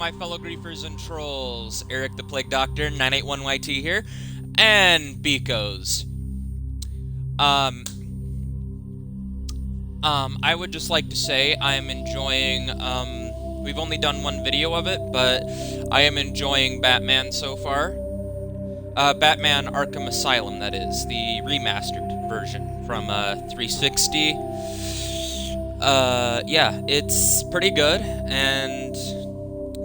my fellow griefers and trolls. Eric the Plague Doctor, 981YT here, and Beekos. I would just like to say I am enjoying, we've only done one video of it, but I am enjoying Batman so far. Batman Arkham Asylum, that is, the remastered version from 360. Yeah, it's pretty good, and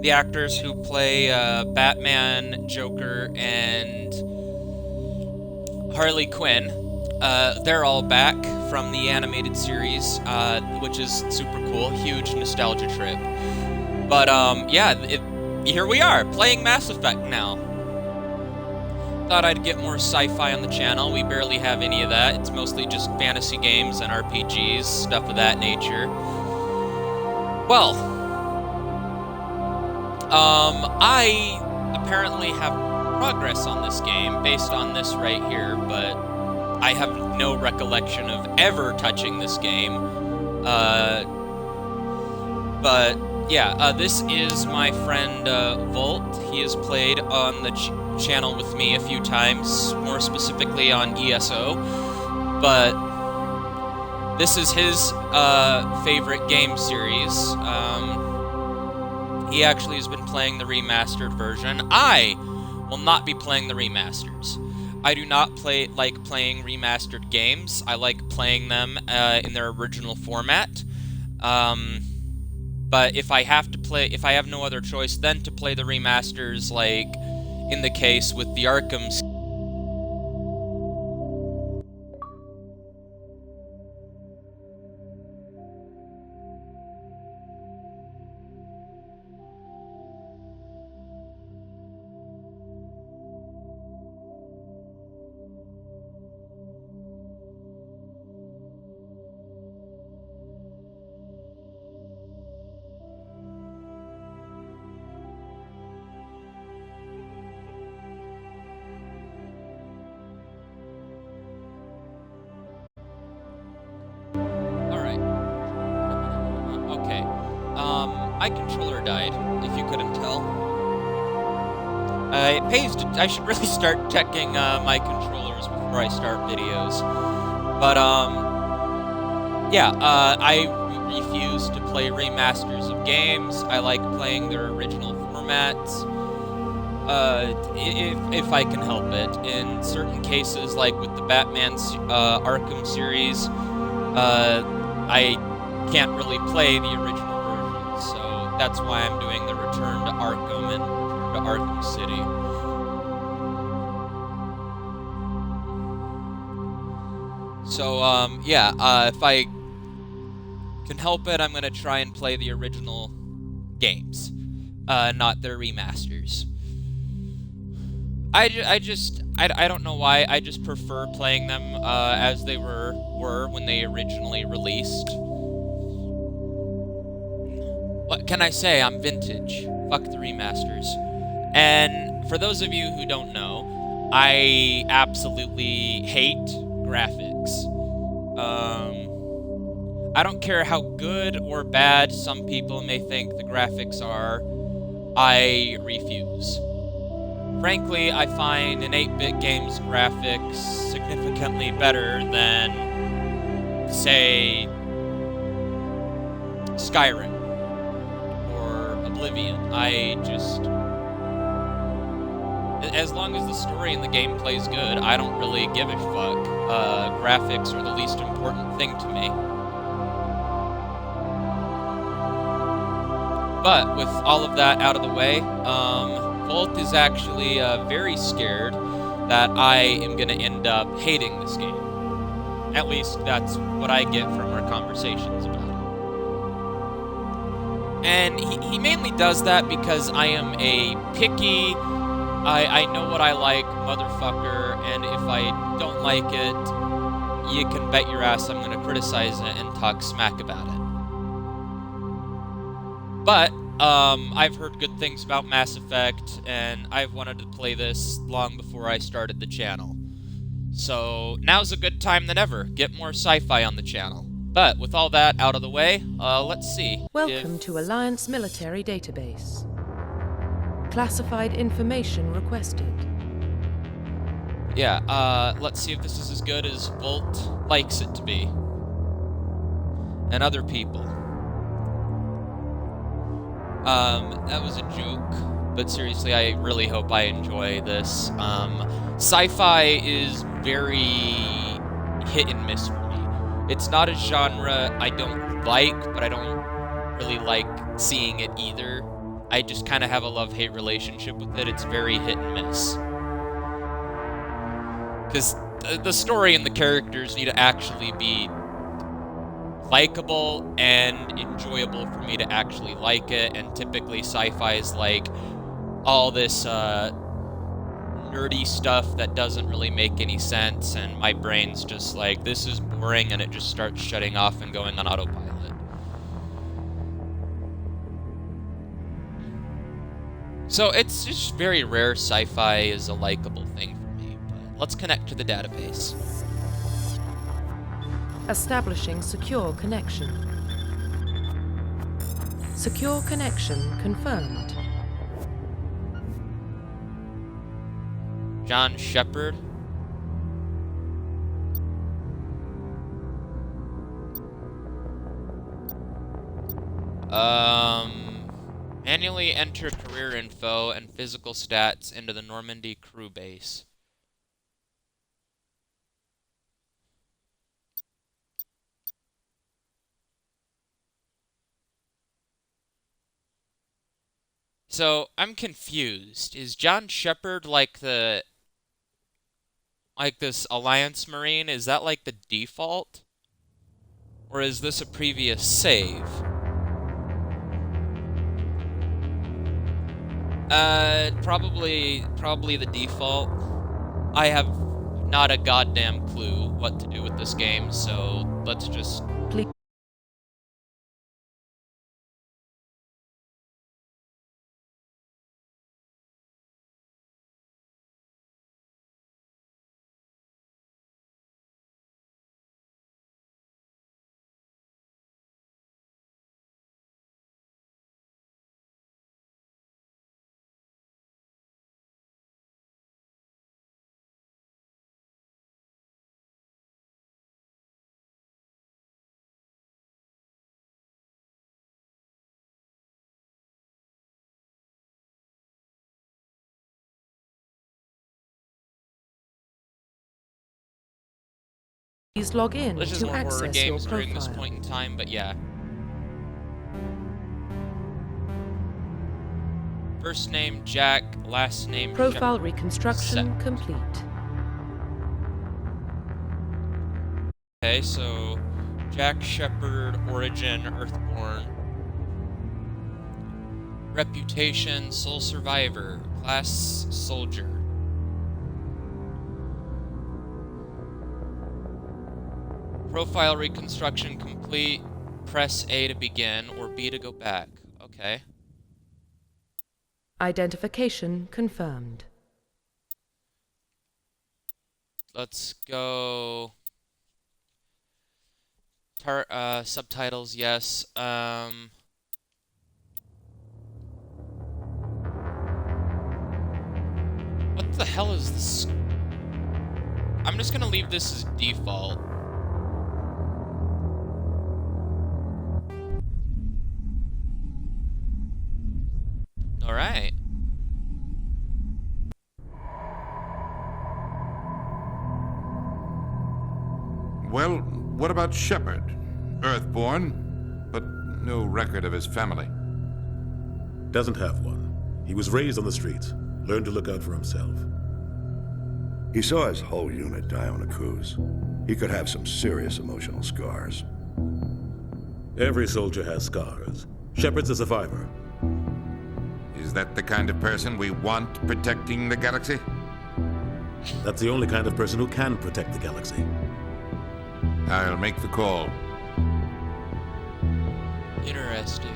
the actors who play Batman, Joker, and Harley Quinn, they're all back from the animated series, which is super cool, huge nostalgia trip. But yeah, here we are, playing Mass Effect now. Thought I'd get more sci-fi on the channel. We barely have any of that. It's mostly just fantasy games and RPGs, stuff of that nature. Well, I apparently have progress on this game based on this right here, but I have no recollection of ever touching this game. But yeah, this is my friend Volt. He has played on the channel with me a few times, more specifically on ESO, but this is his favorite game series. He actually has been playing the remastered version. I will not be playing the remasters. I do not like playing remastered games. I like playing them in their original format. But if I have no other choice than to play the remasters, like in the case with the Arkham. My controller died, if you couldn't tell. It pays to... I should really start checking my controllers before I start videos. But, yeah, I refuse to play remasters of games. I like playing their original formats, if I can help it. In certain cases, like with the Batman Arkham series, I can't really play the original. So that's why I'm doing the Return to Arkham and Return to Arkham City. So, yeah, if I can help it, I'm going to try and play the original games, not their remasters. I don't know why, I just prefer playing them as they were when they originally released. What can I say? I'm vintage. Fuck the remasters. And for those of you who don't know, I absolutely hate graphics. I don't care how good or bad some people may think the graphics are, I refuse. Frankly, I find an 8-bit game's graphics significantly better than, say, Skyrim. Oblivion. As long as the story and the gameplay is good, I don't really give a fuck. Graphics are the least important thing to me. But with all of that out of the way, Volt is actually very scared that I am going to end up hating this game. At least that's what I get from our conversations about it. And he mainly does that because I am a picky, I know what I like motherfucker, and if I don't like it, you can bet your ass I'm going to criticize it and talk smack about it. But, I've heard good things about Mass Effect, and I've wanted to play this long before I started the channel. So, now's a good time than ever. Get more sci-fi on the channel. But with all that out of the way, let's see. Welcome to Alliance Military Database. Classified information requested. Yeah, let's see if this is as good as Volt likes it to be. And other people. That was a joke, but seriously, I really hope I enjoy this. Sci-fi is very hit and miss for me. It's not a genre I don't like, but I don't really like seeing it either. I just kind of have a love-hate relationship with it. It's very hit and miss. Because the story and the characters need to actually be likable and enjoyable for me to actually like it, and typically sci-fi is like all this nerdy stuff that doesn't really make any sense, and my brain's just like, this is boring, and it just starts shutting off and going on autopilot. So it's just very rare sci-fi is a likable thing for me, but let's connect to the database. Establishing secure connection. Secure connection confirmed. John Sheppard. Manually enter career info and physical stats into the Normandy crew base. So, I'm confused. Is John Sheppard like this Alliance Marine? Is that like the default? Or is this a previous save? Probably the default. I have not a goddamn clue what to do with this game, so let's just... Please log in There's just to more horror access your games during profile. this point in time, but yeah. First name Jack, last name Profile Sheppard. reconstruction Set. complete. Okay, so Jack Sheppard, origin, Earthborn. Reputation, sole survivor, class soldier. Profile reconstruction complete. Press A to begin or B to go back. Okay. Identification confirmed. Let's go. Subtitles, yes. What the hell is this? I'm just gonna leave this as default. Alright. Well, what about Sheppard? Earthborn, but no record of his family. Doesn't have one. He was raised on the streets. Learned to look out for himself. He saw his whole unit die on a cruise. He could have some serious emotional scars. Every soldier has scars. Sheppard's a survivor. Is that the kind of person we want protecting the galaxy? That's the only kind of person who can protect the galaxy. I'll make the call. Interesting.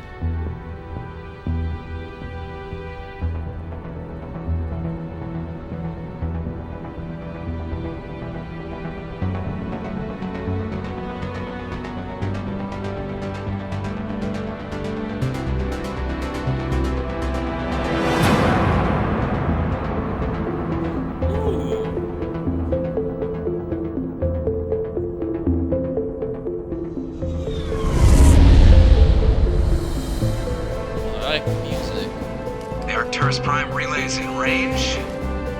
Beekos Prime relays in range.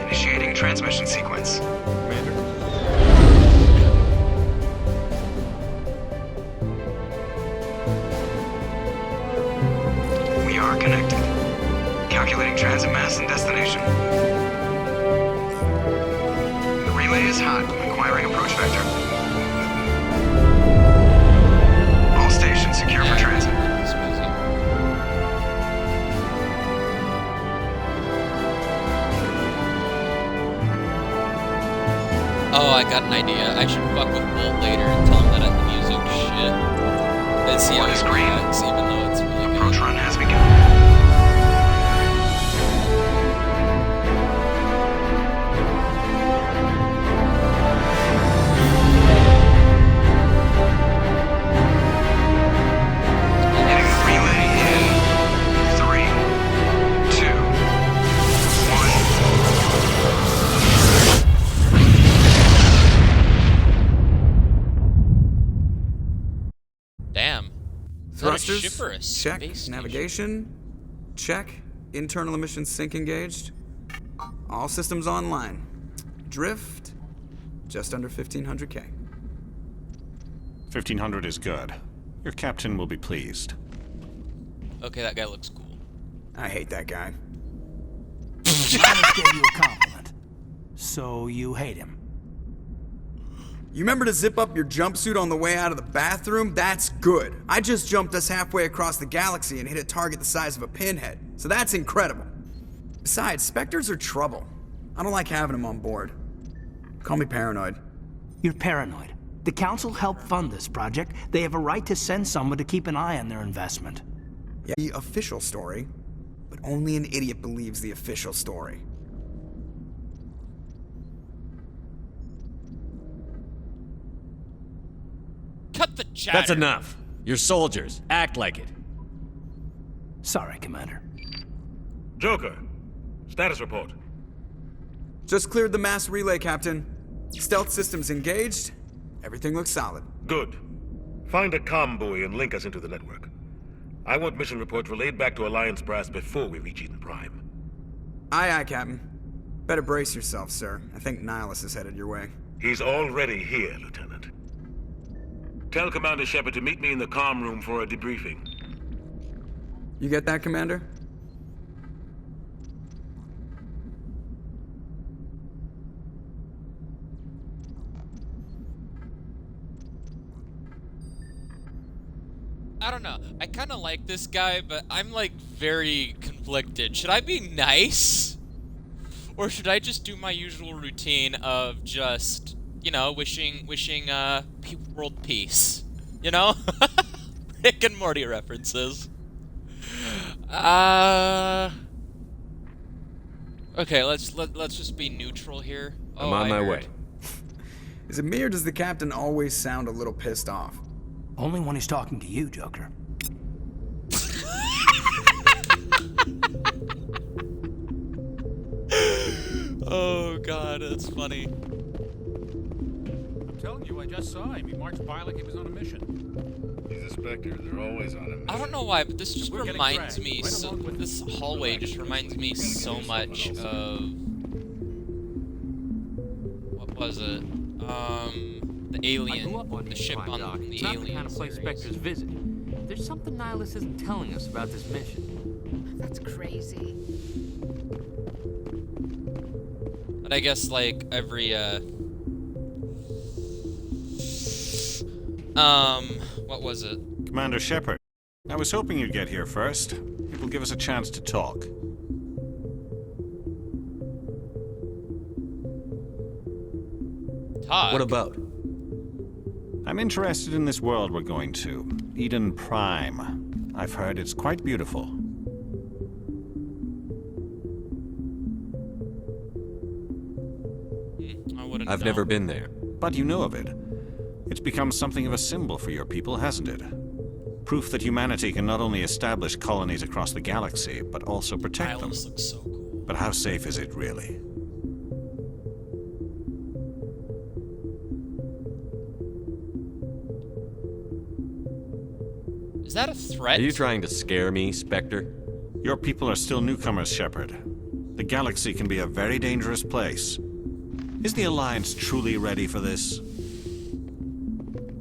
Initiating transmission sequence. We are connected. Calculating transit mass and destination. The relay is hot, acquiring approach vector. All stations secure for transit. Oh, I got an idea. I should fuck with Bolt later and tell him that the music shit. And see how he reacts, even though it's really good. Approach run has begun. Hitting the relay in 3, 2, 1. Damn. Thrusters, Is that a ship or a check. space station? Navigation, check. Internal emissions sync engaged. All systems online. Drift, just under 1500K. 1500 is good. Your captain will be pleased. Okay, that guy looks cool. I hate that guy. Miles gave you a compliment. So you hate him. You remember to zip up your jumpsuit on the way out of the bathroom? That's good. I just jumped us halfway across the galaxy and hit a target the size of a pinhead. So that's incredible. Besides, Spectres are trouble. I don't like having them on board. Call me paranoid. You're paranoid. The Council helped fund this project. They have a right to send someone to keep an eye on their investment. Yeah, the official story, but only an idiot believes the official story. Cut the chatter. That's enough. You're soldiers. Act like it. Sorry, Commander. Joker, status report. Just cleared the mass relay, Captain. Stealth systems engaged. Everything looks solid. Good. Find a comm buoy and link us into the network. I want mission reports relayed back to Alliance Brass before we reach Eden Prime. Aye, aye, Captain. Better brace yourself, sir. I think Nihilus is headed your way. He's already here, Lieutenant. Tell Commander Sheppard to meet me in the comm room for a debriefing. You get that, Commander? I don't know. I kind of like this guy, but I'm like very conflicted. Should I be nice? Or should I just do my usual routine of just, you know, wishing world peace? You know? Rick and Morty references. Okay, let's just be neutral here. I'm on my way. Is it me or does the captain always sound a little pissed off? Only when he's talking to you, Joker. Oh god, that's funny. I'm telling you, I just saw him. He marched by like he was on a mission. He's a Spectre. They're always on him. I don't know why, but this just We're getting reminds dragged me, right so, along with this hallway just reminds me so much of, what was it? The Alien, the ship on the It's not the Alien kind of place series. Spectres visit. There's something Nihilus isn't telling us about this mission. That's crazy. But I guess, like, every, what was it? Commander Sheppard, I was hoping you'd get here first. It will give us a chance to talk. Talk? What about? I'm interested in this world we're going to, Eden Prime. I've heard it's quite beautiful. I wouldn't I've know. never been there. But you know of it. It's become something of a symbol for your people, hasn't it? Proof that humanity can not only establish colonies across the galaxy, but also protect them. Nihilus looks so cool. But how safe is it, really? Is that a threat? Are you trying to scare me, Spectre? Your people are still newcomers, Sheppard. The galaxy can be a very dangerous place. Is the Alliance truly ready for this?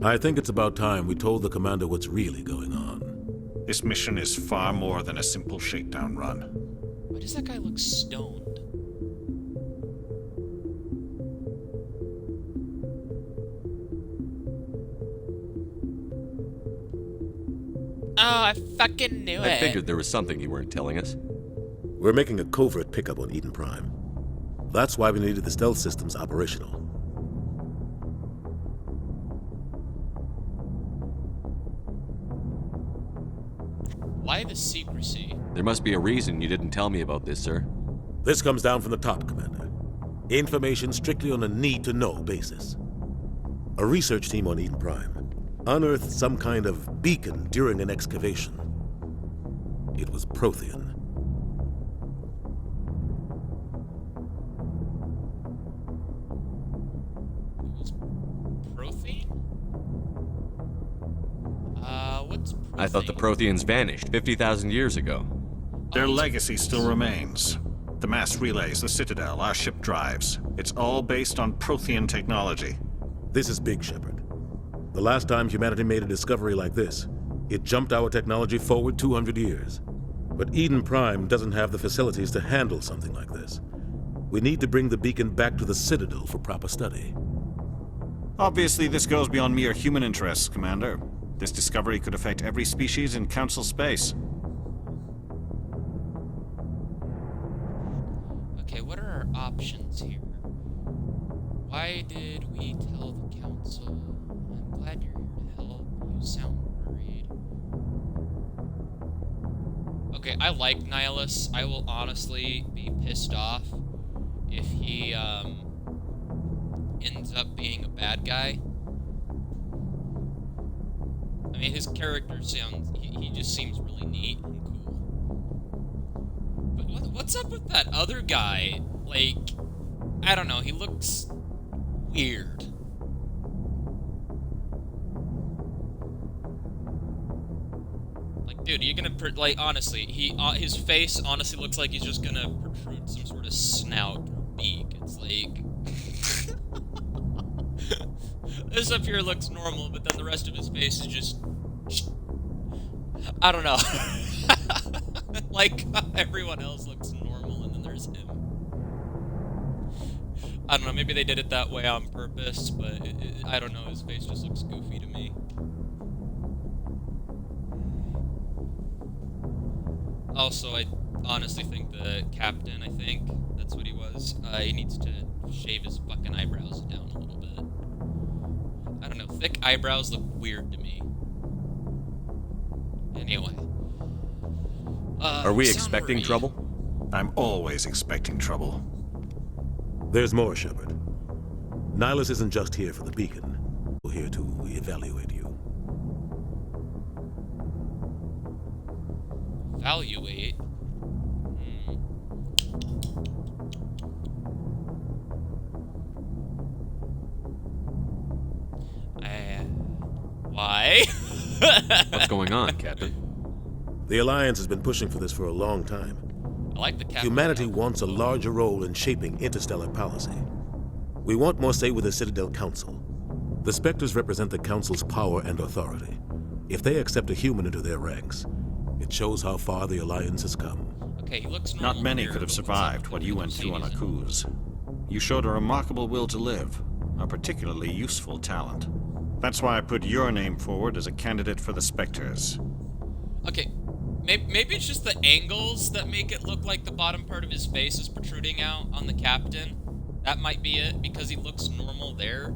I think it's about time we told the commander what's really going on. This mission is far more than a simple shakedown run. Why does that guy look stoned? Oh, I fucking knew it. I figured there was something you weren't telling us. We're making a covert pickup on Eden Prime. That's why we needed the stealth systems operational. Why the secrecy? There must be a reason you didn't tell me about this, sir. This comes down from the top, Commander. Information strictly on a need-to-know basis. A research team on Eden Prime unearthed some kind of beacon during an excavation. It was Prothean. Prothean? What's Prothean? I thought the Protheans vanished 50,000 years ago. Their legacy still remains. The mass relays, the Citadel, our ship drives. It's all based on Prothean technology. This is big, Sheppard. The last time humanity made a discovery like this, it jumped our technology forward 200 years. But Eden Prime doesn't have the facilities to handle something like this. We need to bring the beacon back to the Citadel for proper study. Obviously, this goes beyond mere human interests, Commander. This discovery could affect every species in Council space. Okay, what are our options here? Why did we tell the Council? I'm glad you're here to help. You sound worried. Okay, I like Nihilus. I will honestly be pissed off if he ends up being a bad guy. I mean, his character sounds... He just seems really neat and cool. But what's up with that other guy? Like, I don't know, he looks weird. Like, dude, you're gonna... like, honestly, his face honestly looks like he's just gonna protrude some sort of snout or beak. It's like... This up here looks normal, but then the rest of his face is just... I don't know. Like, everyone else looks normal, and then there's him. I don't know, maybe they did it that way on purpose, but I don't know, his face just looks goofy to me. Also, I honestly think the captain, I think that's what he was, he needs to shave his fucking eyebrows down a little bit. I don't know, thick eyebrows look weird to me. Anyway. Are we expecting trouble? I'm always expecting trouble. There's more, Sheppard. Nihilus isn't just here for the beacon. We're here to evaluate you. Evaluate? Why? What's going on, Captain? The Alliance has been pushing for this for a long time. I like the captain. Humanity wants a larger role in shaping interstellar policy. We want more say with the Citadel Council. The Spectres represent the Council's power and authority. If they accept a human into their ranks, it shows how far the Alliance has come. Okay, he looks normal. Not many here, could have but survived what you went through on Akuz. You showed a remarkable will to live, a particularly useful talent. That's why I put your name forward as a candidate for the Spectres. Okay, maybe it's just the angles that make it look like the bottom part of his face is protruding out on the captain. That might be it, because he looks normal there.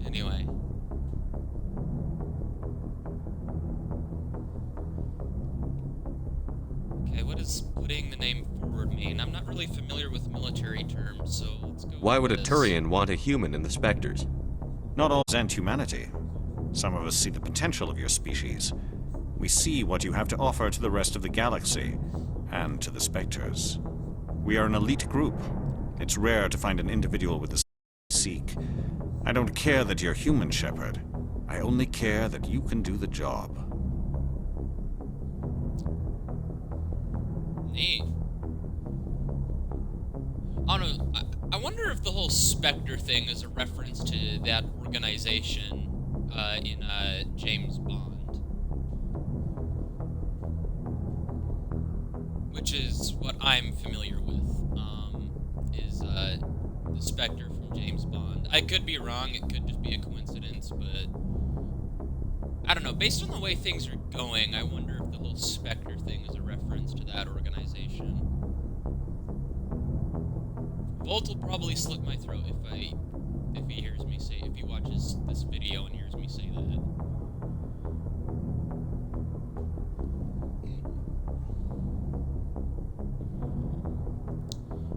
Anyway. Okay, what does putting the name forward mean? I'm not really familiar with military terms, so let's go. Why would a with this. Turian want a human in the Spectres? Not all resent humanity. Some of us see the potential of your species. We see what you have to offer to the rest of the galaxy, and to the Spectres. We are an elite group. It's rare to find an individual with the seek. I don't care that you're human, Sheppard. I only care that you can do the job. Neat. I don't know. I wonder if the whole Spectre thing is a reference to that organization in James Bond, which is what I'm familiar with. Is the Spectre from James Bond? I could be wrong. It could just be a coincidence, but I don't know. Based on the way things are going, I wonder if the whole Spectre thing is a reference to that organization. Volt will probably slit my throat if he hears me say, if he watches this video and hears me say that.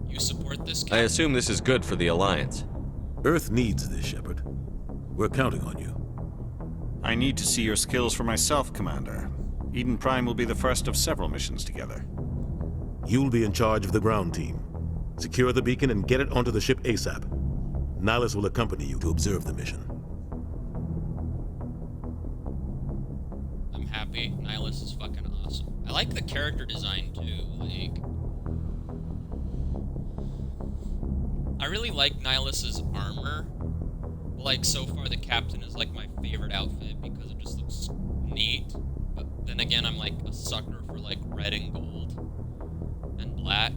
You support this guy? I assume this is good for the Alliance. Earth needs this, Sheppard. We're counting on you. I need to see your skills for myself, Commander. Eden Prime will be the first of several missions together. You'll be in charge of the ground team. Secure the beacon and get it onto the ship ASAP. Nihilus will accompany you to observe the mission. I'm happy. Nihilus is fucking awesome. I like the character design too. Like, I really like Nihilus's armor. Like, so far the captain is like my favorite outfit because it just looks neat. But then again, I'm like a sucker for like red and gold and black.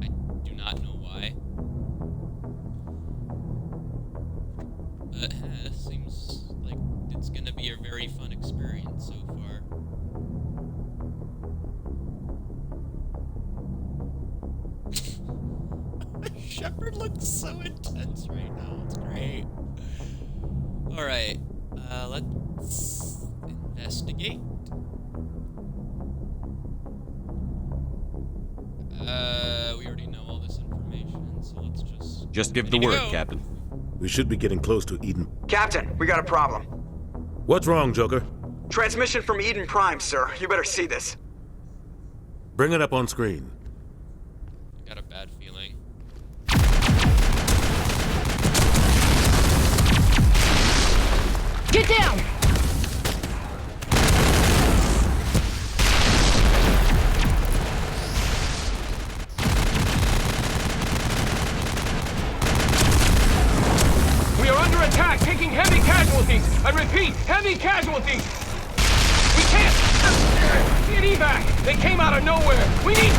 I do not know why. But it seems like it's gonna be a very fun experience so far. Sheppard looks so intense right now. It's great. Alright, let's investigate. We already know all this information, so let's just... Just give the word, Captain. We should be getting close to Eden. Captain, we got a problem. What's wrong, Joker? Transmission from Eden Prime, sir. You better see this. Bring it up on screen. I got a bad feeling. Get down! We are under attack, taking heavy casualties. I repeat, heavy casualties. We can't get evac. They came out of nowhere. We need...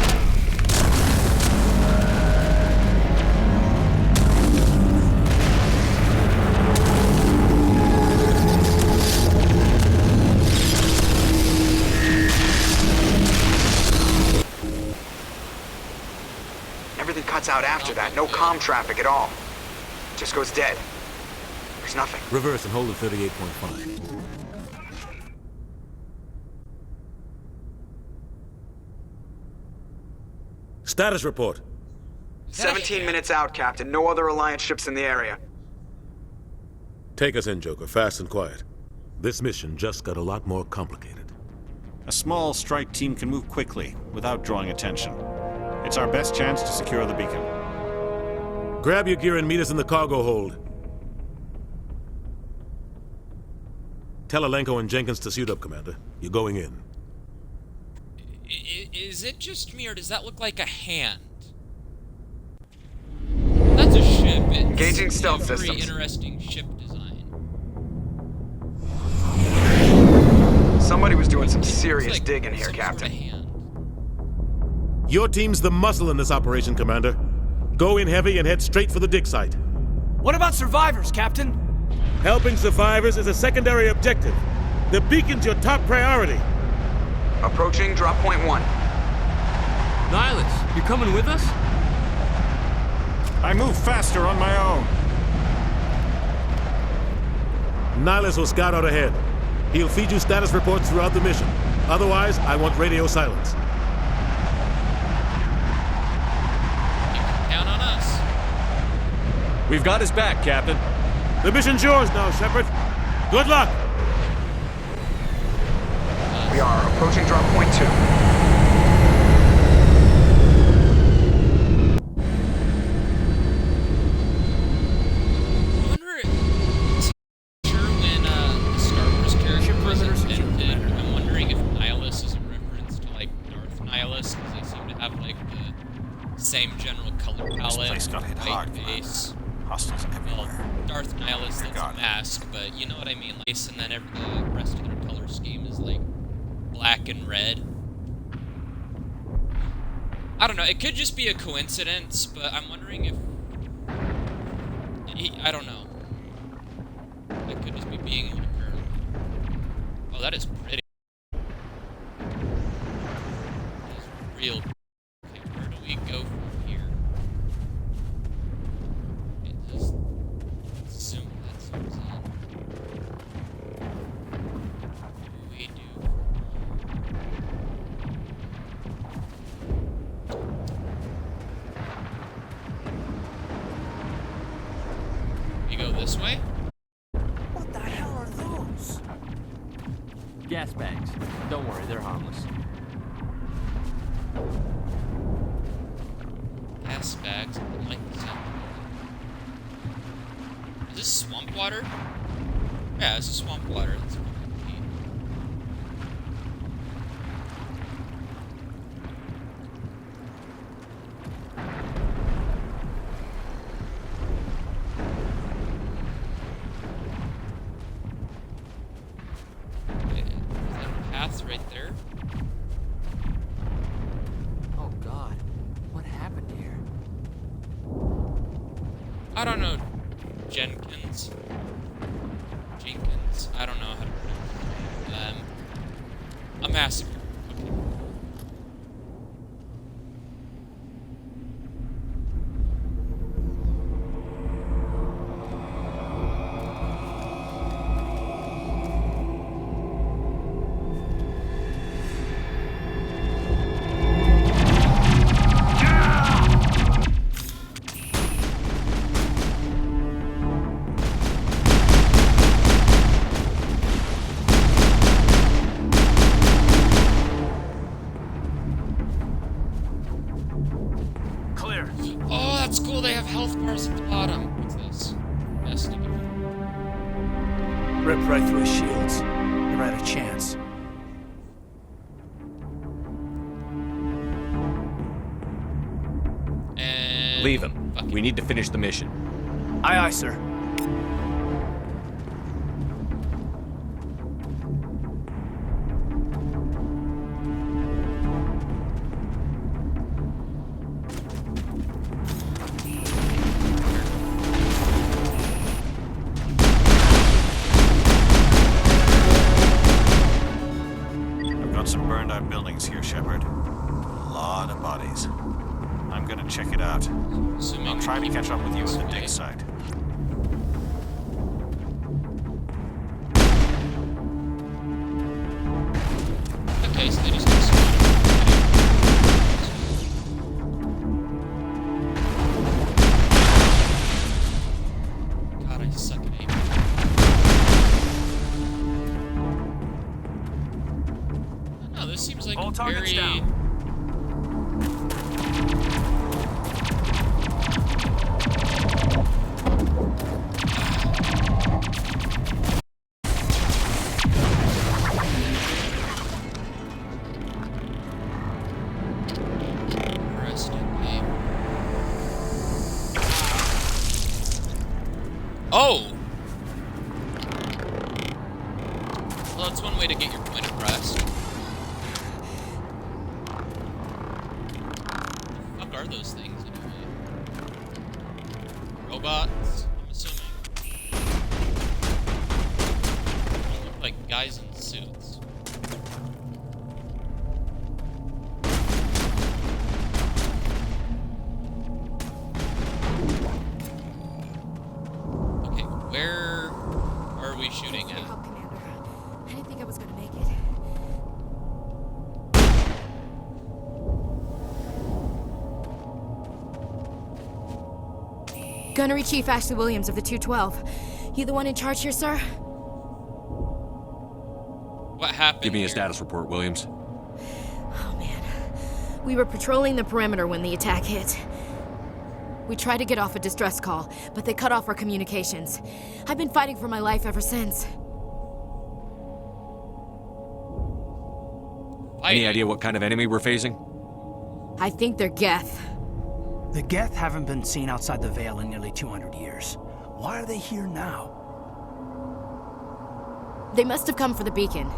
Everything cuts out after that. No comm traffic at all. Just goes dead. There's nothing. Reverse and hold at 38.5. Status report. 17 minutes out, Captain. No other Alliance ships in the area. Take us in, Joker, fast and quiet. This mission just got a lot more complicated. A small strike team can move quickly, without drawing attention. It's our best chance to secure the beacon. Grab your gear and meet us in the cargo hold. Tell Alenko and Jenkins to suit up, Commander. You're going in. Is it just me, or does that look like a hand? That's a ship. It's engaging stealth very systems. Interesting ship design. Somebody was doing some serious digging here, Captain. Your team's the muscle in this operation, Commander. Go in heavy and head straight for the dig site. What about survivors, Captain? Helping survivors is a secondary objective. The beacon's your top priority. Approaching drop point 1. Nihilus, you coming with us? I move faster on my own. Nihilus will scout out ahead. He'll feed you status reports throughout the mission. Otherwise, I want radio silence. Count on us. We've got his back, Captain. The mission's yours now, Sheppard. Good luck! We are approaching drop point 2. I'm wondering if Nihilus is a reference to like Darth Nihilus, because they same general color palette. place got hit white hard. base. Hostiles everywhere. Well, Darth Nihilus, that's a God. mask, but you know what I mean. Like, and then the rest of their color scheme is like black and red. I don't know. It could just be a coincidence, but I'm wondering if I don't know. It could just be being like her. Oh, that is pretty. That is real. Okay, where do we go from here? It just zoom. That zooms in. What do we do? We go this way? What the hell are those? Gas bags. Don't worry, they're harmless. Gas bags. I like the sound. Is this swamp water? Yeah, this is swamp water. That's fucking neat. Okay, is that a path right there? Oh God, what happened here? I don't know. Jenkins. I don't know how to pronounce it. A massacre. Okay. Clear. Oh, that's cool. They have health bars at the bottom. What's this? Destiny. Ripped right through his shields. Never had a chance. And Leave him. fuck We need to finish the mission. Aye, aye, sir. I've got some burned out buildings here, Sheppard. A lot of bodies. I'm gonna check it out. Assuming I'll try to catch up with you at the dig way. site. Okay, so they just got God, I suck at aiming. No, this seems like All a targets very... down. Interesting game. Oh! Well, that's one way to get your point across. What the fuck are those things, anyway? Robots, I'm assuming. They look like guys in suits. Okay, where are we shooting at? Help, Commander. I didn't think I was gonna make it. Gunnery Chief Ashley Williams of the 212. You the one in charge here, sir? What happened? Give me a here? status report, Williams. Oh, man. We were patrolling the perimeter when the attack hit. We tried to get off a distress call, but they cut off our communications. I've been fighting for my life ever since. Any idea what kind of enemy we're facing? I think they're Geth. The Geth haven't been seen outside the Veil in nearly 200 years. Why are they here now? They must have come for the beacon.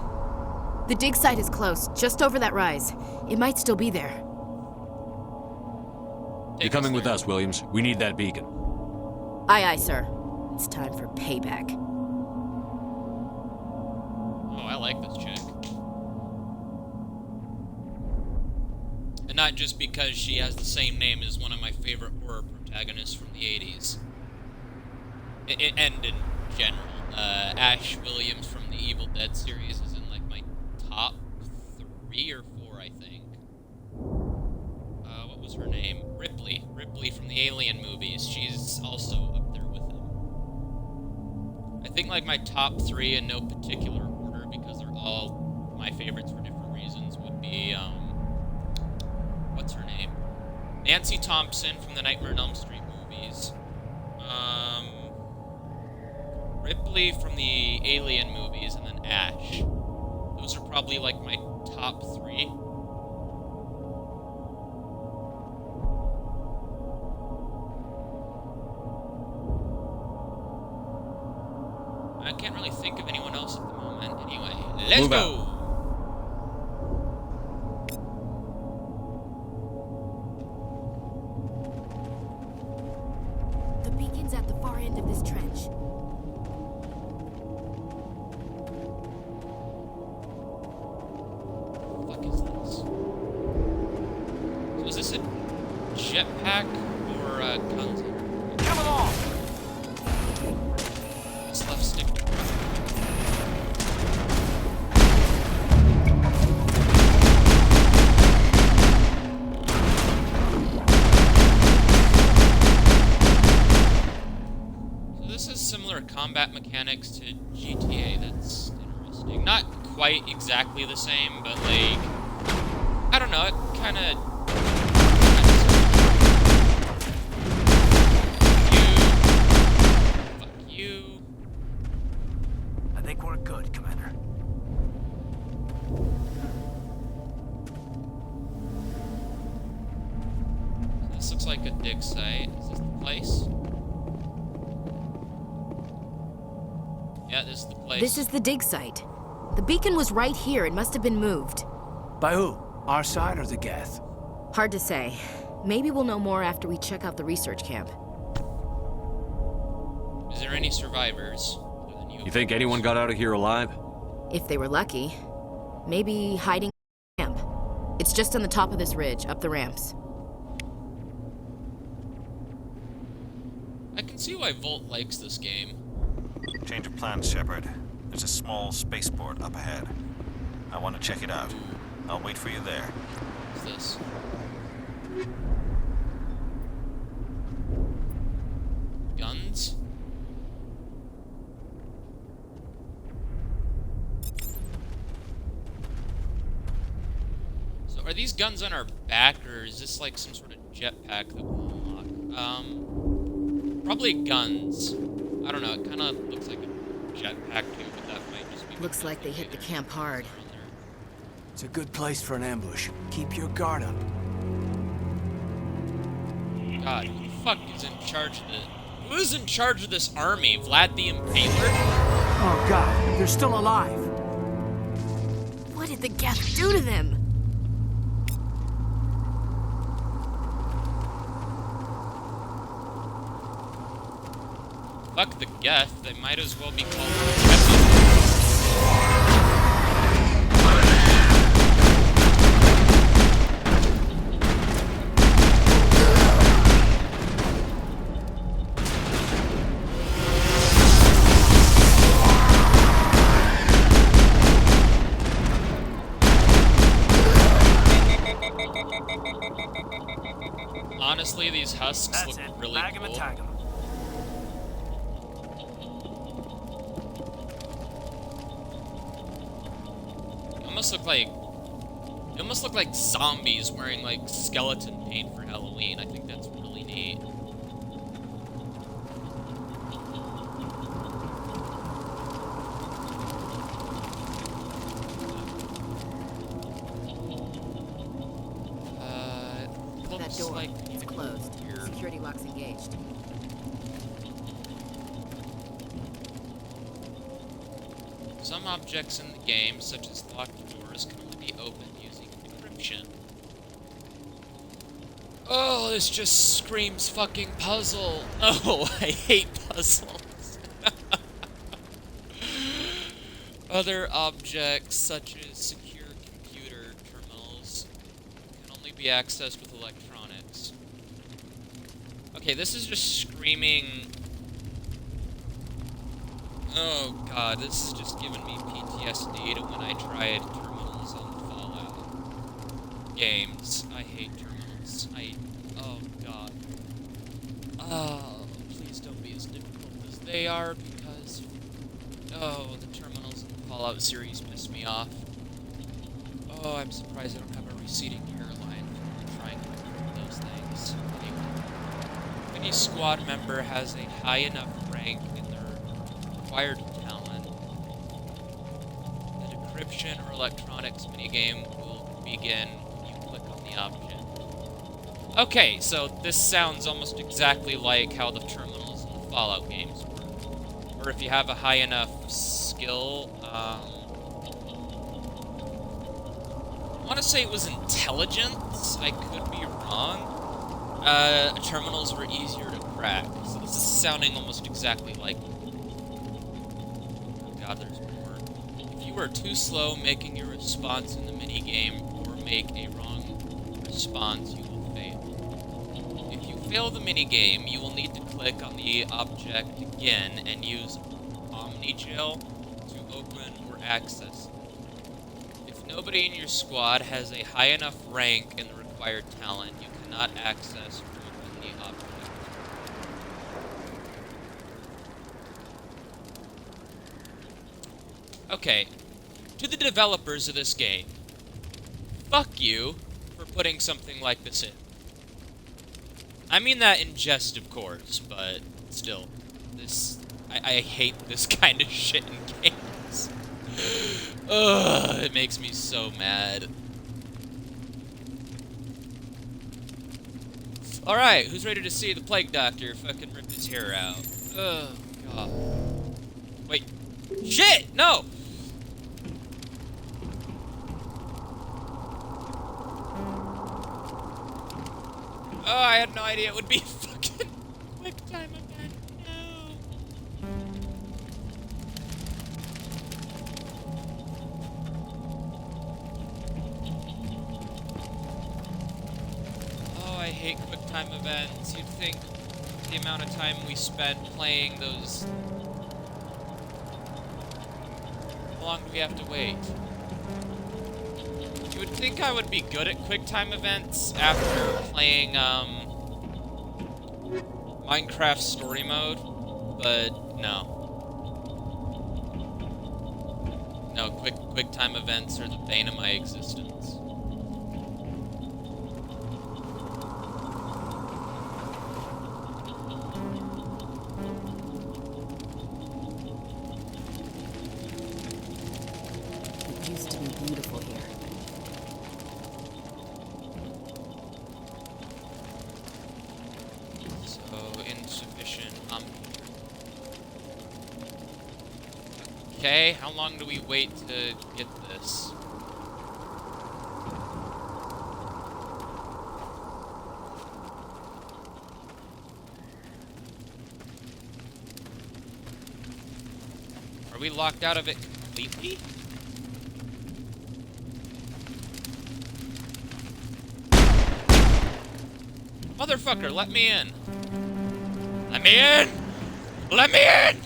The dig site is close, just over that rise. It might still be there. You're coming with us, Williams. We need that beacon. Aye, aye, sir. It's time for payback. Oh, I like this chick. And not just because she has the same name as one of my favorite horror protagonists from the 80s. And in general. Ash Williams from the Evil Dead series is in, like, my top 3 or 4, I think. What was her name? Ripley. Ripley from the Alien movies. She's also up there with them. I think, like, my top 3 in no particular order, because they're all my favorites for different reasons, would be, what's her name? Nancy Thompson from the Nightmare on Elm Street movies. Ripley from the Alien movies, and then Ash. Those are probably, like, my top 3. I can't really think of anyone else at the moment. Anyway, let's Move go! out. The beacon's at the far end of this trench. What the fuck is this? So is this a jetpack or guns? Come along! This left stick. So this is similar combat mechanics to GTA. That's interesting. Not quite exactly the same, but like, I don't know, it kind of... Fuck you. I think we're good, Commander. This looks like a dig site. Is this the place? Yeah, this is the place. This is the dig site. The beacon was right here. It must have been moved. By who? Our side or the Geth? Hard to say. Maybe we'll know more after we check out the research camp. Is there any survivors? Other than you? You think anyone got out of here alive? If they were lucky. Maybe hiding in the camp. It's just on the top of this ridge, up the ramps. I can see why Volt likes this game. Change of plans, Sheppard. There's a small spaceport up ahead. I want to check it out. I'll wait for you there. What's this? Guns? So are these guns on our back, or is this like some sort of jetpack that we'll unlock? Probably guns. I don't know, it kind of looks like a jetpack too, but that might just be... Looks like they hit the camp hard. It's a good place for an ambush. Keep your guard up. God, who the fuck is in charge of this? Who is in charge of this army? Vlad the Impaler? Oh God, they're still alive. What did the Geth do to them? Fuck the Geth, they might as well be called... Honestly, these husks look really cool. They almost look like zombies wearing like skeleton paint for Halloween. I think that's really neat. Looks like It's closed. Security lock's engaged. Some objects in the game, such as locked doors, can only be opened using encryption. Oh, this just screams fucking puzzle. Oh, I hate puzzles. Other objects, such as secure computer terminals, can only be accessed with electronics. Okay, this is just screaming... Oh god, this is just giving me PTSD to when I tried terminals on Fallout games. I hate terminals. Oh god. Oh, please don't be as difficult as they are, because... Oh, the terminals in the Fallout series piss me off. Oh, I'm surprised I don't have a receding hairline from trying to do those things. Anyway, if any squad member has a high enough rank in their required talent, the decryption or electronics minigame will begin when you click on the object. Okay, so this sounds almost exactly like how the terminals in the Fallout games work. Or if you have a high enough skill, I want to say it was intelligence, I could be wrong. Terminals were easier to crack, so this is sounding almost exactly like... Oh god, there's more. If you are too slow making your response in the minigame, or make a wrong response, you will fail. If you fail the minigame, you will need to click on the object again and use Omnigel to open or access it. If nobody in your squad has a high enough rank in the required talent, you cannot access or open the object. Okay, to the developers of this game, fuck you for putting something like this in. I mean that in jest, of course, but still, this... I hate this kind of shit in games. Ugh, it makes me so mad. Alright, who's ready to see the Plague Doctor fucking rip his hair out? Oh, god. Wait. Shit! No! Oh, I had no idea it would be fucking quick time event. No. Oh, I hate quick time events. You'd think the amount of time we spent playing those... How long do we have to wait? You would think I would be good at QuickTime events after playing, Minecraft Story Mode, but no. No, QuickTime events are the bane of my existence. It used to be beautiful here. Insufficient. Okay, how long do we wait to get this? Are we locked out of it completely? Motherfucker, let me in! Let me in! Let me in!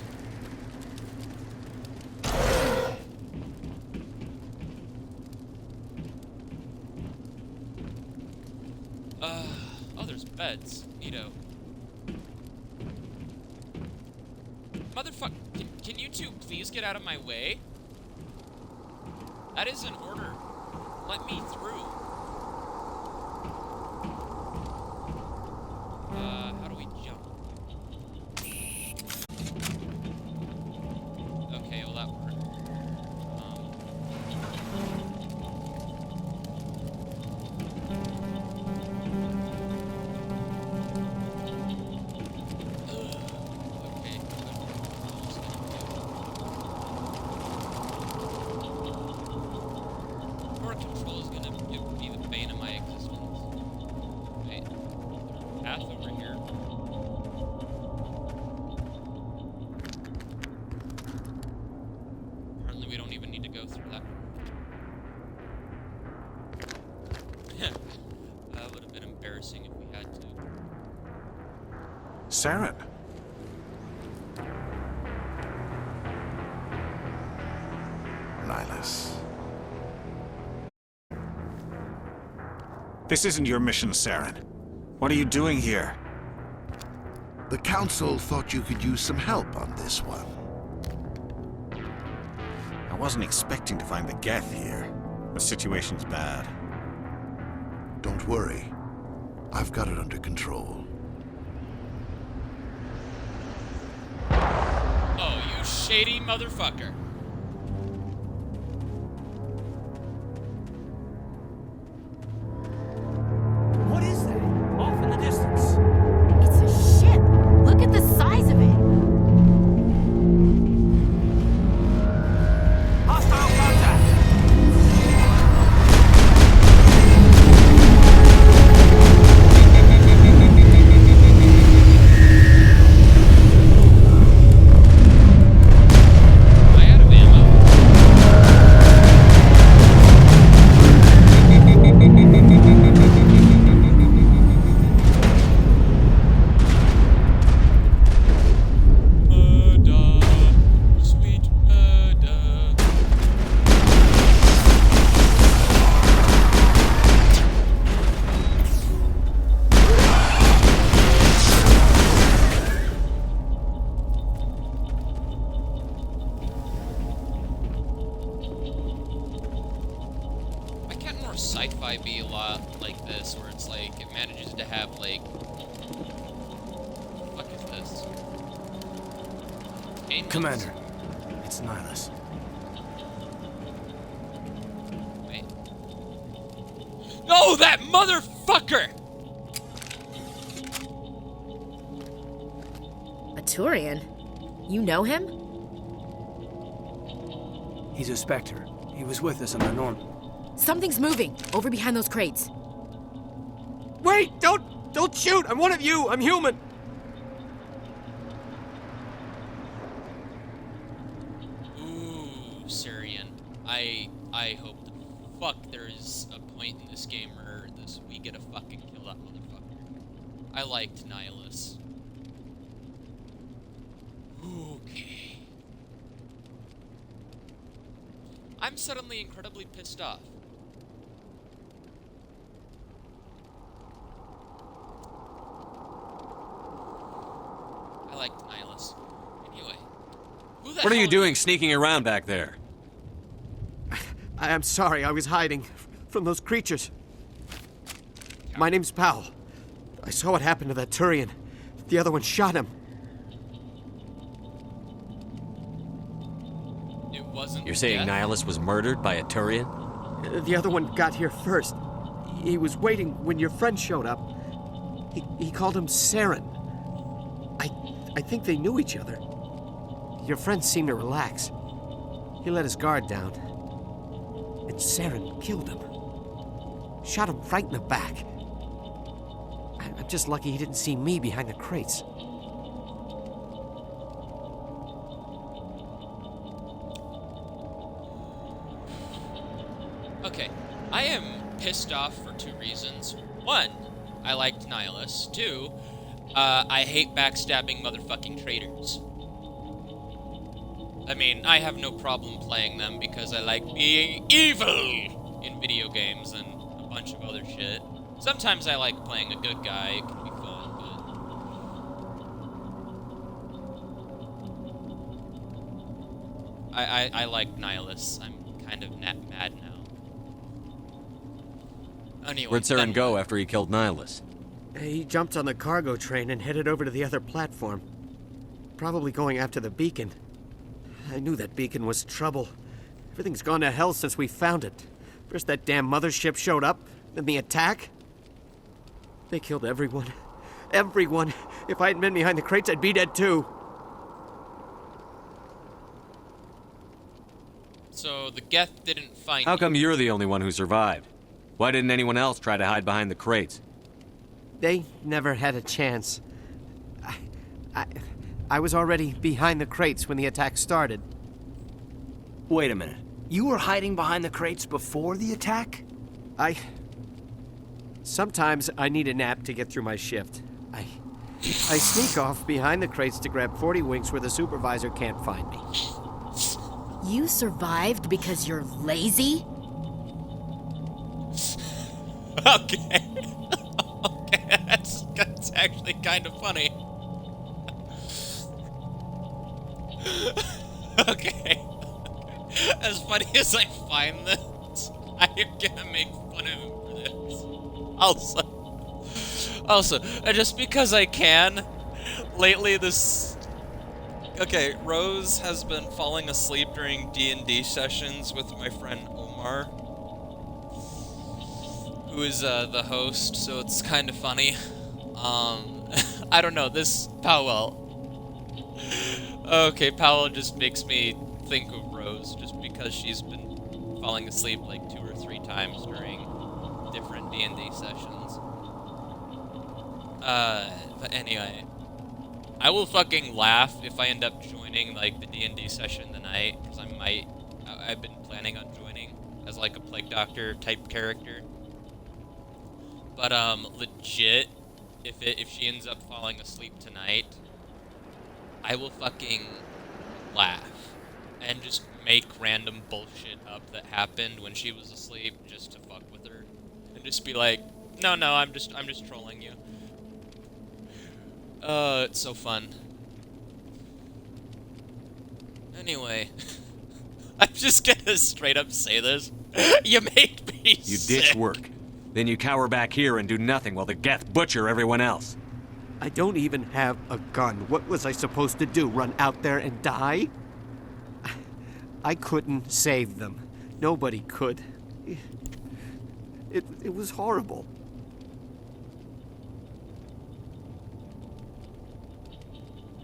Oh, there's beds. Neato. Motherfucker, can you two please get out of my way? That is an order. Let me through. How do we jump? Okay, well that worked. go through that. That would have been embarrassing if we had to. Saren. Nihilus. This isn't your mission, Saren. What are you doing here? The Council thought you could use some help on this one. I wasn't expecting to find the Geth here. The situation's bad. Don't worry. I've got it under control. Oh, you shady motherfucker. What is that? Off in the distance. It's a ship. Look at the size of it. Hostile contact. I out of ammo. Murder, sweet murder. Why can't more sci-fi be a lot like this, where it's like, it manages to have, like... What is this? Containment? Commander, it's Nihilus. Wait. No, that motherfucker! A Turian? You know him? He's a Spectre. He was with us on the Norm. Something's moving over behind those crates. Wait! Don't shoot! I'm one of you! I'm human! Ooh, Syrian. I hope the fuck there's a point in this game where we get to fucking kill that motherfucker. I liked Nihilus. Okay. I'm suddenly incredibly pissed off. I liked Nihilus. Anyway. Who the What are you hell doing sneaking around back there? I'm sorry, I was hiding from those creatures. My name's Powell. I saw what happened to that Turian. The other one shot him. It wasn't. You're saying death? Nihilus was murdered by a Turian? The other one got here first. He was waiting when your friend showed up. He called him Saren. I think they knew each other. Your friend seemed to relax. He let his guard down. And Saren killed him. Shot him right in the back. I'm just lucky he didn't see me behind the crates. Okay, I am pissed off for two reasons. One, I liked Nihilus. Two, I hate backstabbing motherfucking traitors. I mean, I have no problem playing them because I like being evil in video games and a bunch of other shit. Sometimes I like playing a good guy, it can be fun, but... I like Nihilus. I'm kind of mad now. Anyway, Where'd Saren go after he killed Nihilus? He jumped on the cargo train and headed over to the other platform. Probably going after the beacon. I knew that beacon was trouble. Everything's gone to hell since we found it. First that damn mothership showed up, then the attack. They killed everyone. Everyone. If I hadn't been behind the crates, I'd be dead too. So the Geth didn't find How you. come you're the only one who survived? Why didn't anyone else try to hide behind the crates? They never had a chance. I was already behind the crates when the attack started. Wait a minute. You were hiding behind the crates before the attack? Sometimes I need a nap to get through my shift. I sneak off behind the crates to grab 40 winks where the supervisor can't find me. You survived because you're lazy? Okay. Okay, that's actually kind of funny. Okay. As funny as I find this, I am gonna make fun of him for this. Also, just because I can, lately this... Okay, Rose has been falling asleep during D&D sessions with my friend Omar, who is the host, so it's kind of funny. I don't know, this Powell. Okay, Powell just makes me think of Rose, just because she's been falling asleep like 2 or 3 times during different D&D sessions. But anyway, I will fucking laugh if I end up joining like the D&D session tonight, because I've been planning on joining as like a Plague Doctor type character. But legit, if she ends up falling asleep tonight, I will fucking laugh and just make random bullshit up that happened when she was asleep just to fuck with her, and just be like, no, I'm just trolling you. It's so fun. Anyway, I'm just gonna straight up say this. You make me You sick. ditch work. Then you cower back here and do nothing while the Geth butcher everyone else. I don't even have a gun. What was I supposed to do? Run out there and die? I couldn't save them. Nobody could. It was horrible.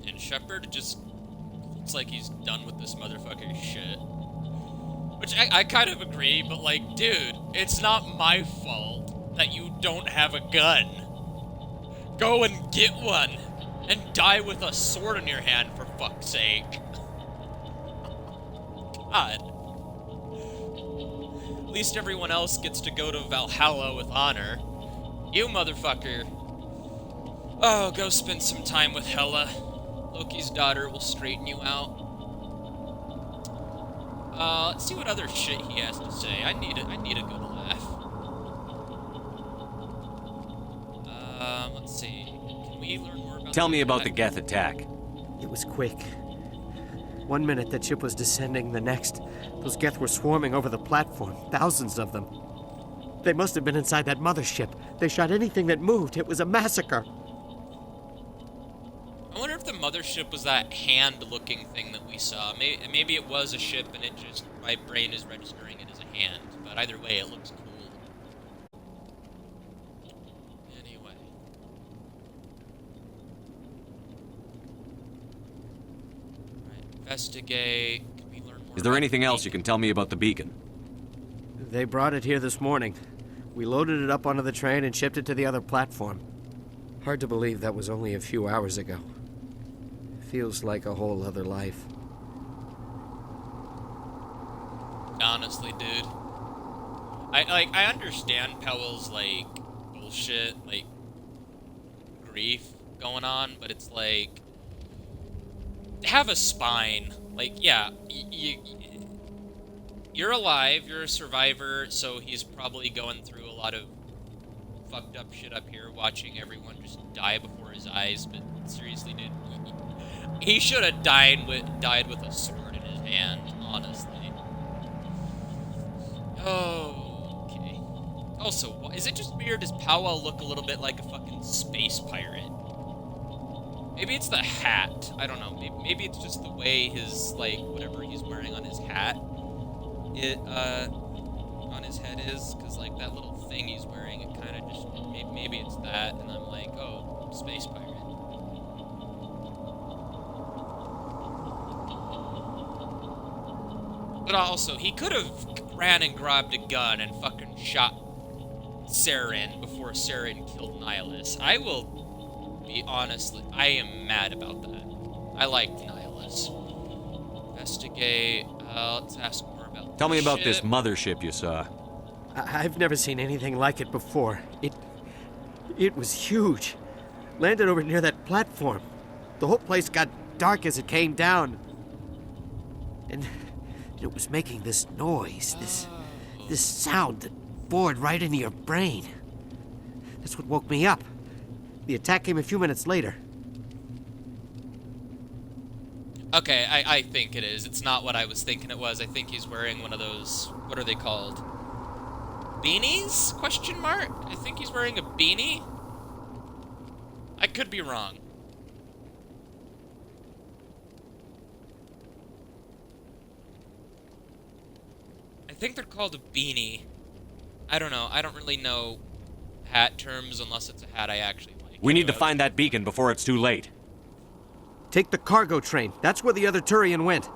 And Sheppard just looks like he's done with this motherfucker's shit. Which I kind of agree, but like, dude, it's not my fault that you don't have a gun. Go and get one, and die with a sword in your hand, for fuck's sake. God. At least everyone else gets to go to Valhalla with honor. You motherfucker. Oh, go spend some time with Hela. Loki's daughter will straighten you out. Let's see what other shit he has to say. I need a good laugh. Let's see. Can we learn more about Tell me about attack? the Geth attack. It was quick. 1 minute that ship was descending, the next, those Geth were swarming over the platform, thousands of them. They must have been inside that mothership. They shot anything that moved. It was a massacre. I wonder if the mothership was that hand-looking thing that we saw. Maybe it was a ship and it just, my brain is registering it as a hand. But either way, it looks cool. Anyway. Alright, investigate. Can we learn more Is there about anything the else you can tell me about the beacon? They brought it here this morning. We loaded it up onto the train and shipped it to the other platform. Hard to believe that was only a few hours ago. Feels like a whole other life. Honestly, dude. I understand Powell's, like, bullshit, like, grief going on, but it's like, have a spine. Like, yeah, you're alive, you're a survivor, so he's probably going through a lot of fucked up shit up here, watching everyone just die before his eyes, but seriously, dude, he should have died with a sword in his hand, honestly. Oh, okay. Also, is it just me or does Powell look a little bit like a fucking space pirate? Maybe it's the hat. I don't know. Maybe it's just the way his, like, whatever he's wearing on his hat, on his head is, because, like, that little thing he's wearing, it kind of just, maybe it's that, and I'm like, oh, space pirate. But also, he could have ran and grabbed a gun and fucking shot Saren before Saren killed Nihilus. I will be honest, I am mad about that. I liked Nihilus. Investigate. Let's ask more about Tell me about this mothership you saw. I've never seen anything like it before. It was huge. Landed over near that platform. The whole place got dark as it came down. And it was making this noise, this sound that bored right into your brain. That's what woke me up. The attack came a few minutes later. Okay, I think it is. It's not what I was thinking it was. I think he's wearing one of those, what are they called? Beanies? Question mark? I think he's wearing a beanie. I could be wrong. I think they're called a beanie. I don't know. I don't really know hat terms unless it's a hat I actually like. We need to find that beacon before it's too late. Take the cargo train. That's where the other Turian went.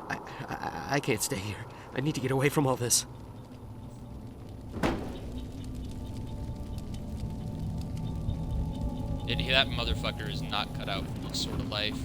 I can't stay here. I need to get away from all this. That motherfucker is not cut out for this sort of life.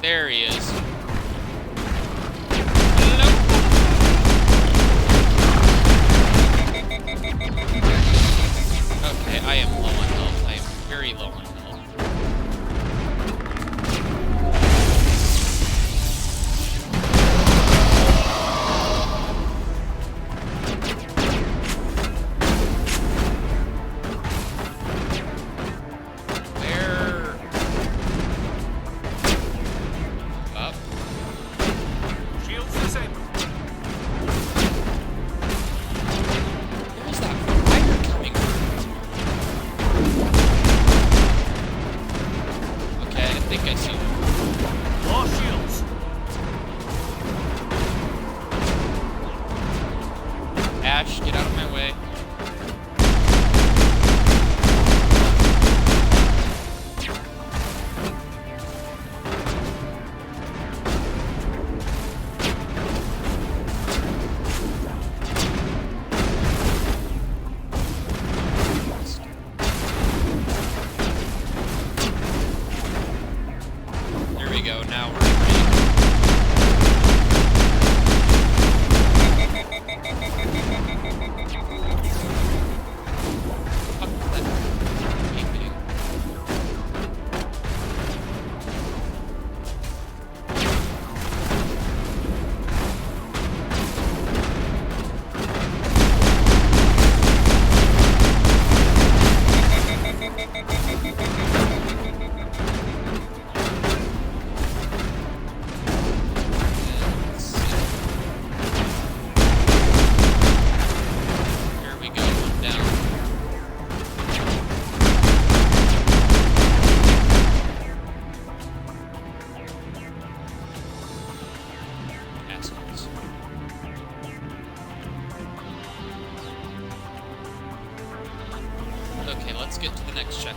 There he is. Hello? Okay, I am low on health. I am very low on health. Get out of my way. There we go, now we're okay, let's get to the next check.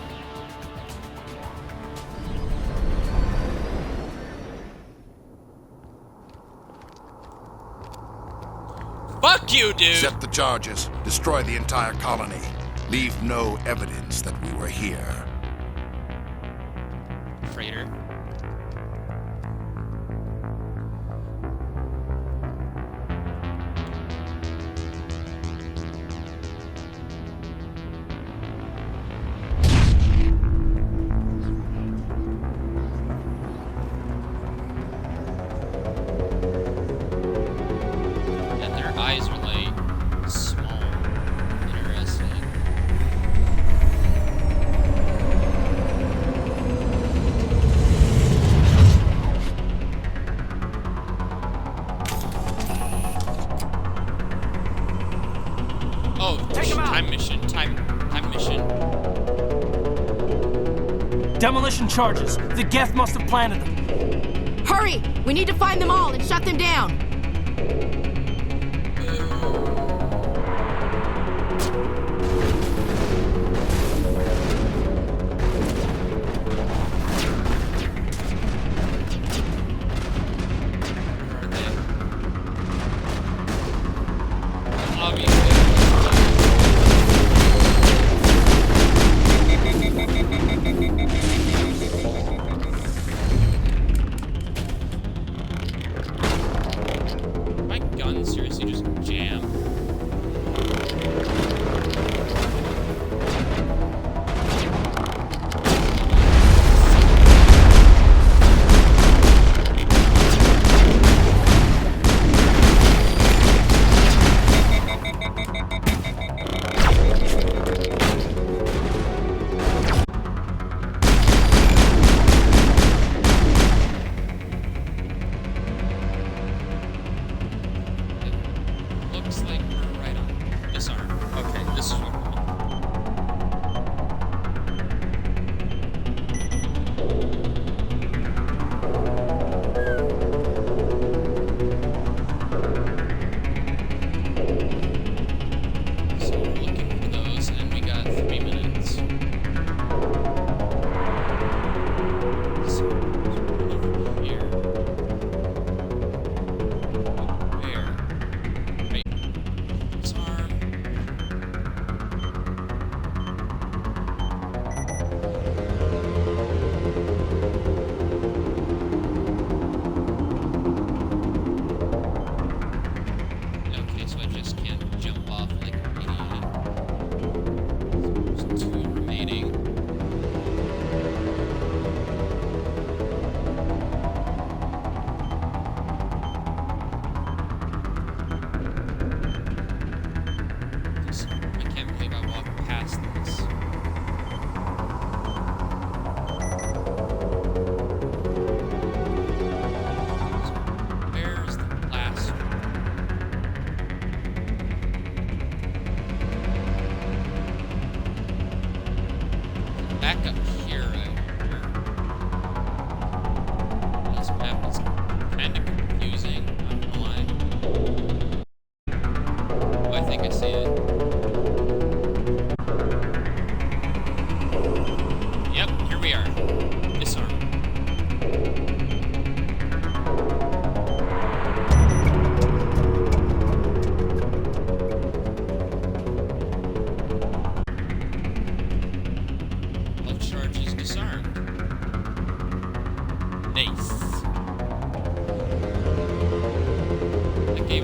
Fuck you, dude! Set the charges. Destroy the entire colony. Leave no evidence that we were here. Freighter. Eyes are like small. Interesting. Oh, time mission. Time mission. Demolition charges. The Geth must have planted them. Hurry! We need to find them all and shut them down.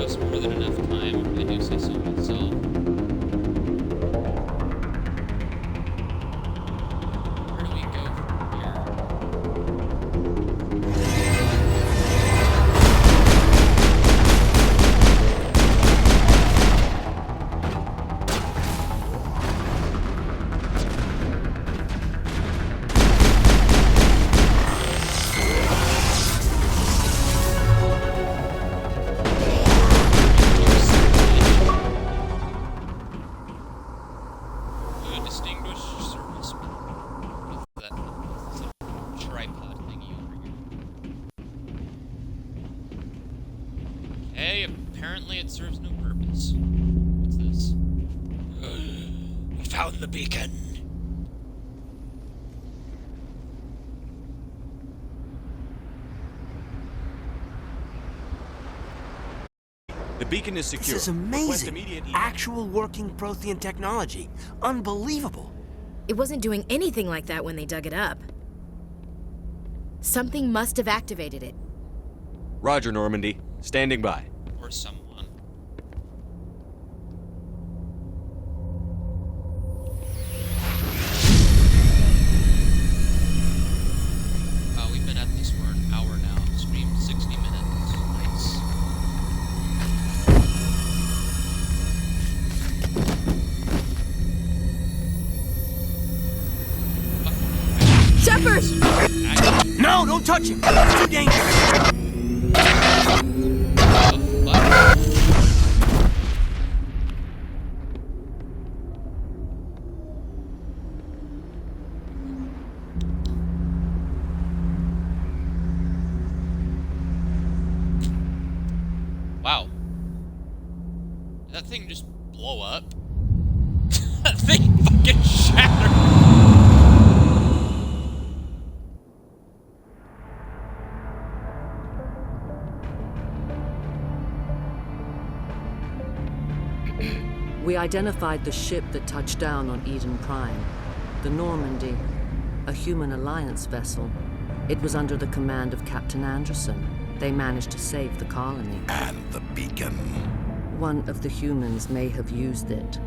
us more than enough time, if I do say so myself. Where do we go from apparently it serves no purpose. What's this? We found the beacon! The beacon is secure. This is amazing. Actual working Prothean technology. Unbelievable. It wasn't doing anything like that when they dug it up. Something must have activated it. Roger, Normandy. Standing by. Or someone. We've been at this for an hour now. Streamed 60 minutes. Nice. Sheppard! No, don't touch him! It's too dangerous! Wow. Did that thing just blow up? That thing fucking shattered! We identified the ship that touched down on Eden Prime, the Normandy, a human alliance vessel. It was under the command of Captain Anderson. They managed to save the colony. And the beacon. One of the humans may have used it.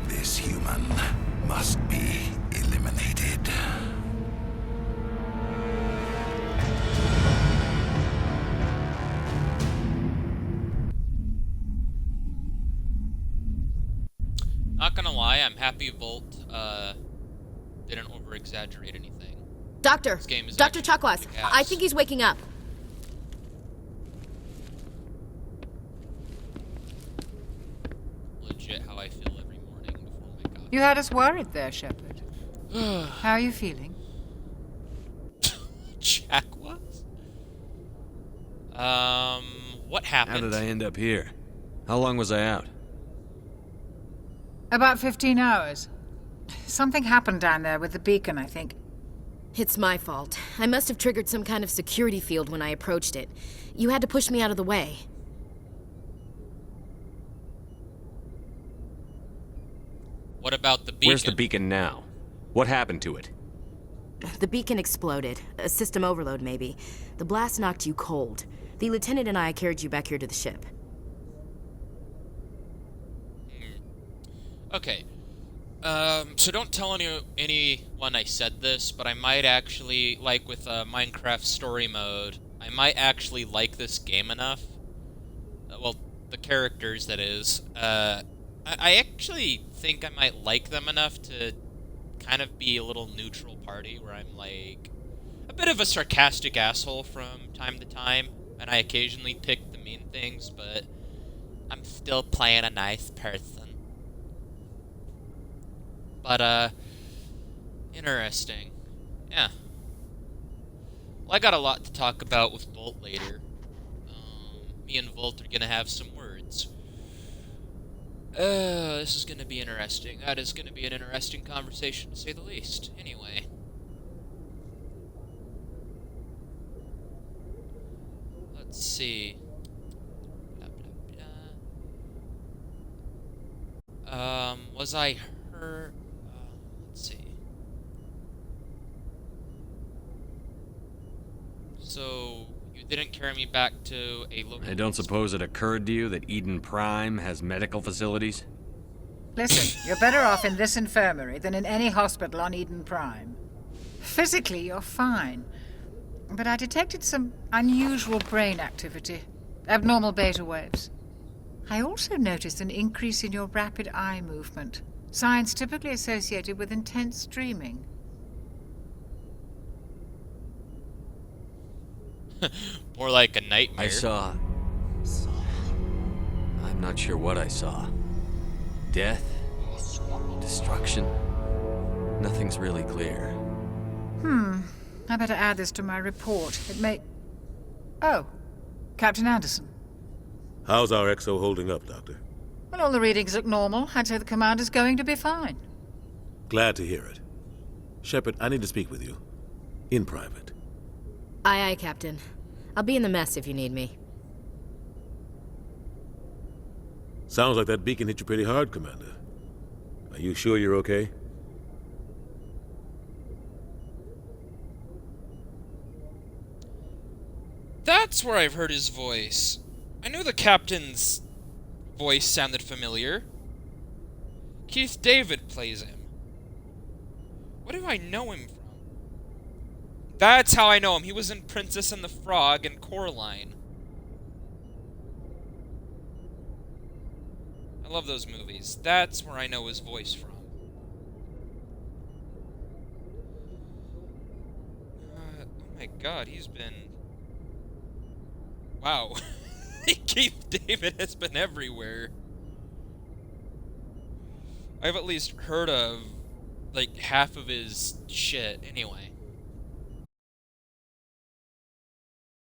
This human must be eliminated. Not gonna lie, I'm happy Volt didn't over-exaggerate anything. Doctor! This game is Dr. actually Chakwas, kick-ass. I think he's waking up. Legit how I feel every morning before my coffee. You had us worried there, Sheppard. How are you feeling? Chakwas? What happened? How did I end up here? How long was I out? About 15 hours. Something happened down there with the beacon, I think. It's my fault. I must have triggered some kind of security field when I approached it. You had to push me out of the way. What about the beacon? Where's the beacon now? What happened to it? The beacon exploded. A system overload, maybe. The blast knocked you cold. The lieutenant and I carried you back here to the ship. Okay. So don't tell anyone I said this, but I might actually, like with Minecraft story mode, I might actually like this game enough. Well, the characters, that is. I actually think I might like them enough to kind of be a little neutral party where I'm like a bit of a sarcastic asshole from time to time, and I occasionally pick the mean things, but I'm still playing a nice person. But, interesting. Yeah. Well, I got a lot to talk about with Volt later. Me and Volt are gonna have some words. This is gonna be interesting. That is gonna be an interesting conversation, to say the least. Anyway. Let's see. What happened Was I hurt? Let's see. So, you didn't carry me back to a local... I don't suppose it occurred to you that Eden Prime has medical facilities? Listen, you're better off in this infirmary than in any hospital on Eden Prime. Physically, you're fine. But I detected some unusual brain activity. Abnormal beta waves. I also noticed an increase in your rapid eye movement. Signs typically associated with intense dreaming. More like a nightmare. I saw... I'm not sure what I saw. Death? Destruction? Nothing's really clear. I better add this to my report. It may... Oh, Captain Anderson. How's our XO holding up, Doctor? Well, all the readings look normal. I'd say the commander's going to be fine. Glad to hear it. Sheppard, I need to speak with you. In private. Aye, aye, Captain. I'll be in the mess if you need me. Sounds like that beacon hit you pretty hard, Commander. Are you sure you're okay? That's where I've heard his voice. I knew the captain's voice sounded familiar. Keith David plays him. What do I know him from? That's how I know him. He was in Princess and the Frog and Coraline. I love those movies. That's where I know his voice from. Oh my god, he's been... Wow. Keith David has been everywhere. I've at least heard of, like, half of his shit, anyway.